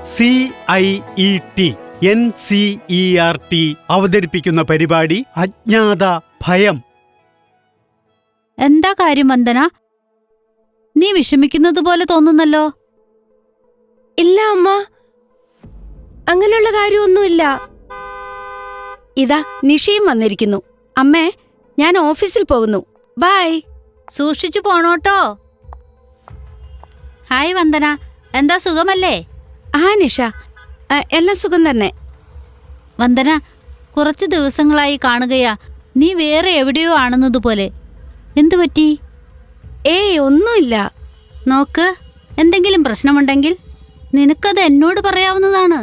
CIET NCERT അവതരിപ്പിക്കുന്ന പരിപാടി അജ്ഞാത ഭയം. എന്താ കാര്യം വന്ദന? നീ വിഷമിക്കുന്നത് പോലെ തോന്നുന്നല്ലോ. ഇല്ല അമ്മ, അങ്ങനെയുള്ള കാര്യമൊന്നുമില്ല. ഇതാ നിഷയും വന്നിരിക്കുന്നു. അമ്മേ, ഞാൻ ഓഫീസിൽ പോകുന്നു. ബൈ. സൂക്ഷിച്ചു പോണോട്ടോ. ഹായ് വന്ദന, എന്താ സുഖമല്ലേ? ആ നിഷ, എല്ലാം സുഖം തന്നെ. വന്ദന, കുറച്ച് ദിവസങ്ങളായി കാണുകയാ. നീ വേറെ എവിടെയോ ആണെന്നതുപോലെ. എന്തു പറ്റി? ഒന്നുമില്ല. നോക്ക്, എന്തെങ്കിലും പ്രശ്നമുണ്ടെങ്കിൽ നിനക്കത് എന്നോട് പറയാവുന്നതാണ്.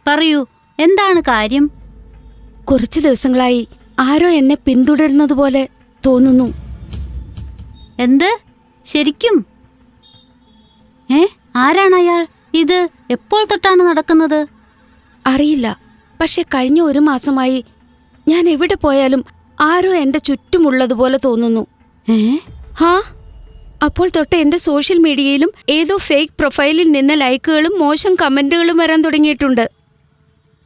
പറയൂ, എന്താണ് കാര്യം? കുറച്ച് ദിവസങ്ങളായി ആരോ എന്നെ പിന്തുടരുന്നത് പോലെ തോന്നുന്നു. എന്ത്? ശരിക്കും? ആരാണയാൾ? ഇത് എപ്പോൾ തൊട്ടാണ് നടക്കുന്നത്? അറിയില്ല, പക്ഷെ കഴിഞ്ഞ 1 മാസമായി ഞാൻ എവിടെ പോയാലും ആരോ എന്റെ ചുറ്റുമുള്ളതുപോലെ തോന്നുന്നു. ഹാ, അപ്പോൾ തൊട്ട് എന്റെ സോഷ്യൽ മീഡിയയിലും ഏതോ ഫേക്ക് പ്രൊഫൈലിൽ നിന്ന് ലൈക്കുകളും മോശം കമന്റുകളും വരാൻ തുടങ്ങിയിട്ടുണ്ട്.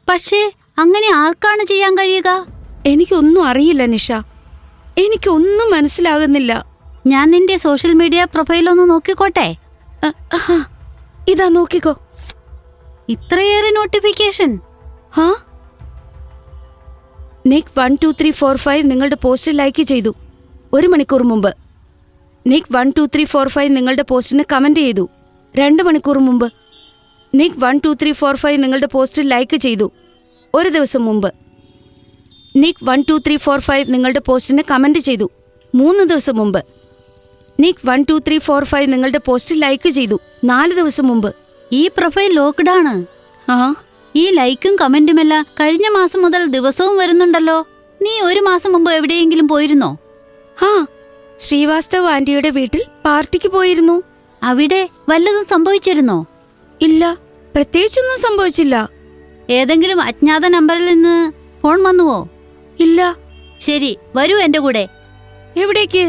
പക്ഷേ അങ്ങനെ ആർക്കാണ് ചെയ്യാൻ കഴിയുക? എനിക്കൊന്നും അറിയില്ല നിഷ, എനിക്കൊന്നും മനസ്സിലാകുന്നില്ല. ഞാൻ നിന്റെ സോഷ്യൽ മീഡിയ പ്രൊഫൈലൊന്ന് നോക്കിക്കോട്ടെ? ഇതാ നോക്കിക്കോ. ഇത്രയേറെ നോട്ടിഫിക്കേഷൻ. ഹാ, നിക് 12345 നിങ്ങളുടെ പോസ്റ്റ് ലൈക്ക് ചെയ്തു 1 മണിക്കൂർ മുമ്പ്. നിക് 12345 നിങ്ങളുടെ പോസ്റ്റിന് കമന്റ് ചെയ്തു 2 മണിക്കൂർ മുമ്പ്. നിക് 12345 നിങ്ങളുടെ പോസ്റ്റ് ലൈക്ക് ചെയ്തു 1 ദിവസം മുമ്പ്. നിക് 12345 നിങ്ങളുടെ പോസ്റ്റിന് കമന്റ് ചെയ്തു 3 ദിവസം മുമ്പ്. നിക് 12345 നിങ്ങളുടെ പോസ്റ്റ് ലൈക്ക് ചെയ്തു 4 ദിവസം മുമ്പ്. ഈ പ്രൊഫൈൽ ലോക്ക്ഡാണ്. ഈ ലൈക്കും കമന്റുമെല്ലാം കഴിഞ്ഞ മാസം മുതൽ ദിവസവും വരുന്നുണ്ടല്ലോ. നീ 1 മാസം മുമ്പ് എവിടെയെങ്കിലും പോയിരുന്നോ? ശ്രീവാസ്തവ് ആന്റിയുടെ വീട്ടിൽ പാർട്ടിക്ക് പോയിരുന്നു. അവിടെ വല്ലതും സംഭവിച്ചിരുന്നോ? ഇല്ല, പ്രത്യേകിച്ചൊന്നും സംഭവിച്ചില്ല. ഏതെങ്കിലും അജ്ഞാത നമ്പറിൽ നിന്ന് ഫോൺ വന്നുവോ? ഇല്ല. ശരി, വരൂ എന്റെ കൂടെ. എവിടേക്ക്?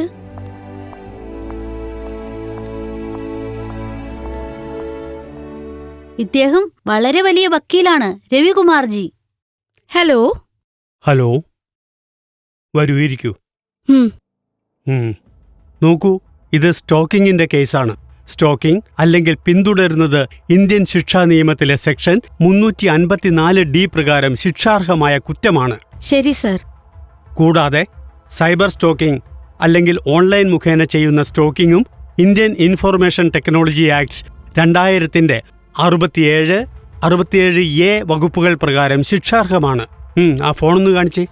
ഇദ്ദേഹം വളരെ വലിയ വക്കീലാണ്, രവികുമാർജി. ഹലോ. ഹലോ, വരൂ, ഇരിക്കൂ. നോക്കൂ, ഇത് സ്റ്റോക്കിങ്ങിന്റെ കേസാണ്. സ്റ്റോക്കിംഗ് അല്ലെങ്കിൽ പിന്തുടരുന്നത് ഇന്ത്യൻ ശിക്ഷാ നിയമത്തിലെ സെക്ഷൻ 354D പ്രകാരം ശിക്ഷാർഹമായ കുറ്റമാണ്. ശരി സർ. കൂടാതെ സൈബർ സ്റ്റോക്കിംഗ് അല്ലെങ്കിൽ ഓൺലൈൻ മുഖേന ചെയ്യുന്ന സ്റ്റോക്കിങ്ങും Indian Information Technology Act 2000 67A വകുപ്പുകൾ പ്രകാരം ശിക്ഷാർഹമാണ്. ആ ഫോണൊന്ന് കാണിച്ചേ.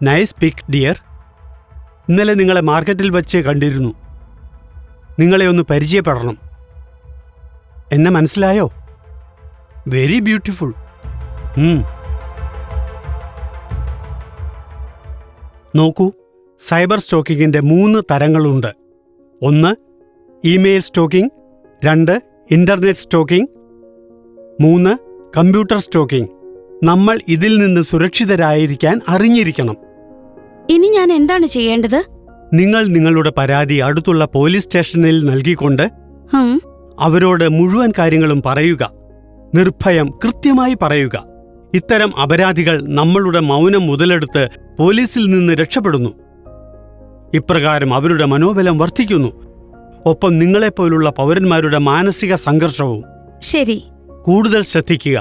Nice pic dear. ഇന്നലെ നിങ്ങളെ മാർക്കറ്റിൽ വച്ച് കണ്ടിരുന്നു. നിങ്ങളെ ഒന്ന് പരിചയപ്പെടണം. എന്നെ മനസ്സിലായോ? Very beautiful. നോക്കൂ, സൈബർ സ്റ്റോക്കിങ്ങിന്റെ 3 തരങ്ങളുണ്ട്. 1 email stalking, 2 internet stalking, 3 computer stalking. നമ്മൾ ഇതിൽ നിന്ന് സുരക്ഷിതരായിരിക്കാൻ അറിഞ്ഞിരിക്കണം. ഇനി ഞാൻ എന്താണ് ചെയ്യേണ്ടത്? നിങ്ങൾ നിങ്ങളുടെ പരാതി അടുത്തുള്ള പോലീസ് സ്റ്റേഷനിൽ നൽകിക്കൊണ്ട് അവരോട് മുഴുവൻ കാര്യങ്ങളും പറയുക. നിർഭയം കൃത്യമായി പറയുക. ഇത്തരം അപരാധികൾ നമ്മളുടെ മൗനം മുതലെടുത്ത് പോലീസിൽ നിന്ന് രക്ഷപ്പെടുന്നു. ഇപ്രകാരം അവരുടെ മനോബലം വർദ്ധിക്കുന്നു. ഒപ്പം നിങ്ങളെപ്പോലുള്ള പൗരന്മാരുടെ മാനസിക സംഘർഷവും. ശരി. കൂടുതൽ ശ്രദ്ധിക്കുക.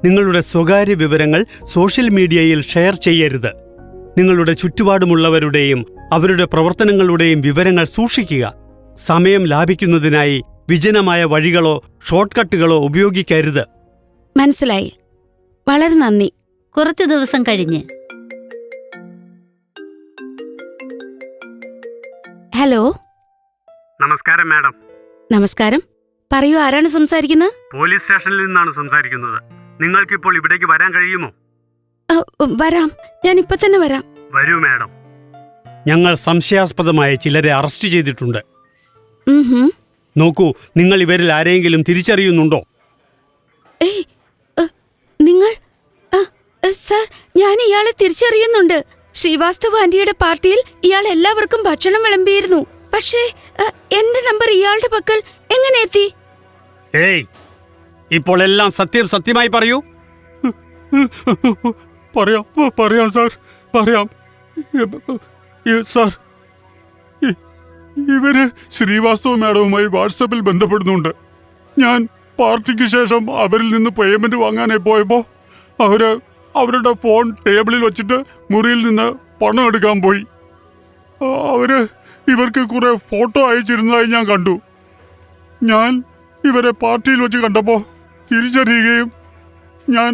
നിങ്ങളുടെ സ്വകാര്യ വിവരങ്ങൾ സോഷ്യൽ മീഡിയയിൽ ഷെയർ ചെയ്യരുത്. നിങ്ങളുടെ ചുറ്റുപാടുമുള്ളവരുടെയും അവരുടെ പ്രവർത്തനങ്ങളുടെയും വിവരങ്ങൾ സൂക്ഷിക്കുക. സമയം ലാഭിക്കുന്നതിനായി വിജനമായ വഴികളോ ഷോർട്ട് കട്ടുകളോ ഉപയോഗിക്കരുത്. മനസ്സിലായി. വളരെ നന്ദി. കുറച്ചു ദിവസം കഴിഞ്ഞ്. ഹലോ. നമസ്കാരം മാഡം. നമസ്കാരം. പറയൂ, ആരാണ് സംസാരിക്കുന്നത്? പോലീസ് സ്റ്റേഷനിൽ നിന്നാണ് സംസാരിക്കുന്നത്. നിങ്ങൾക്കിപ്പോൾ ഇവിടേക്ക് വരാൻ കഴിയുമോ? വരാം, ഞാൻ ഇപ്പൊ തന്നെ വരാം. വരൂ മാഡം. ഞങ്ങൾ സംശയാസ്പദമായ ചിലരെ അറസ്റ്റ് ചെയ്തിട്ടുണ്ട്. നോക്കൂ, നിങ്ങൾ ഇവരിൽ ആരെയെങ്കിലും തിരിച്ചറിയുന്നുണ്ടോ? നിങ്ങൾ? സർ, ഞാൻ ഇയാളെ തിരിച്ചറിയുന്നുണ്ട്. ശ്രീവാസ്തവ് ആന്റിയുടെ പാർട്ടിയിൽ ഇയാൾ എല്ലാവർക്കും ഭക്ഷണം വിളമ്പിയിരുന്നു. പക്ഷേ എന്റെ നമ്പർ ഇയാളുടെ പക്കൽ എങ്ങനെ എത്തി? ഏയ്, ഇപ്പോൾ എല്ലാം സത്യമായി പറയൂ. പറയാം സാർ, പറയാം. സാർ, ഇവര് ശ്രീവാസ്തവ മാഡവുമായി വാട്സപ്പിൽ ബന്ധപ്പെടുന്നുണ്ട്. ഞാൻ പാർട്ടിക്ക് ശേഷം അവരിൽ നിന്ന് പേയ്മെന്റ് വാങ്ങാനായി പോയപ്പോ അവരുടെ ഫോൺ ടേബിളിൽ വെച്ചിട്ട് മുറിയിൽ നിന്ന് പണം എടുക്കാൻ പോയി. ഇവർക്ക് കുറെ ഫോട്ടോ അയച്ചിരുന്നതായി ഞാൻ കണ്ടു. ഞാൻ ഇവരെ പാർട്ടിയിൽ വെച്ച് കണ്ടപ്പോൾ തിരിച്ചറിയുകയും ഞാൻ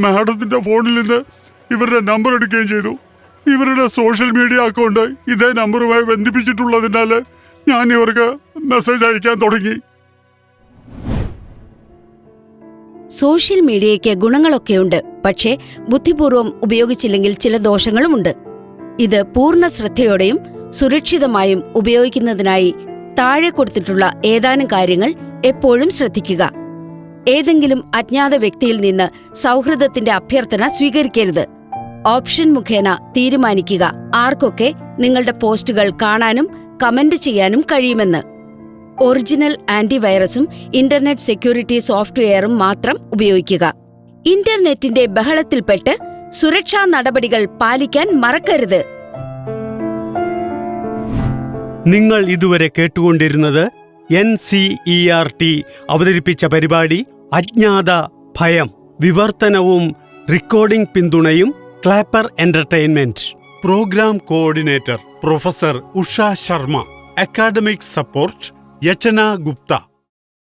മാഡത്തിന്റെ ഫോണിൽ നിന്ന് ഇവരുടെ നമ്പർ എടുക്കുകയും ചെയ്തു. ഇവരുടെ സോഷ്യൽ മീഡിയ അക്കൗണ്ട് ഇതേ നമ്പറുമായി ബന്ധിപ്പിച്ചിട്ടുള്ളതിനാൽ ഞാൻ ഇവർക്ക് മെസ്സേജ് അയക്കാൻ തുടങ്ങി. സോഷ്യൽ മീഡിയയ്ക്ക് ഗുണങ്ങളൊക്കെയുണ്ട്, പക്ഷേ ബുദ്ധിപൂർവ്വം ഉപയോഗിച്ചില്ലെങ്കിൽ ചില ദോഷങ്ങളുമുണ്ട്. ഇത് പൂർണ്ണ ശ്രദ്ധയോടെയും സുരക്ഷിതമായും ഉപയോഗിക്കുന്നതിനായി താഴെ കൊടുത്തിട്ടുള്ള ഏതാനും കാര്യങ്ങൾ എപ്പോഴും ശ്രദ്ധിക്കുക. ഏതെങ്കിലും അജ്ഞാത വ്യക്തിയിൽ നിന്ന് സൗഹൃദത്തിന്റെ അഭ്യർത്ഥന സ്വീകരിക്കരുത്. ഓപ്ഷൻ മുഖേന തീരുമാനിക്കുക ആർക്കൊക്കെ നിങ്ങളുടെ പോസ്റ്റുകൾ കാണാനും കമന്റ് ചെയ്യാനും കഴിയുമെന്ന്. ഒറിജിനൽ ആന്റിവൈറസും ഇന്റർനെറ്റ് സെക്യൂരിറ്റി സോഫ്റ്റ്വെയറും മാത്രം ഉപയോഗിക്കുക. ഇന്റർനെറ്റിന്റെ ബഹളത്തിൽപ്പെട്ട് സുരക്ഷാ നടപടികൾ പാലിക്കാൻ മറക്കരുത്. നിങ്ങൾ ഇതുവരെ കേട്ടുകൊണ്ടിരുന്നത് NCERT അവതരിപ്പിച്ച പരിപാടി അജ്ഞാത ഭയം. വിവർത്തനവും റെക്കോർഡിംഗ് പിന്തുണയും Clapper Entertainment. Programme coordinator professor Usha Sharma. Academic support Yachana Gupta.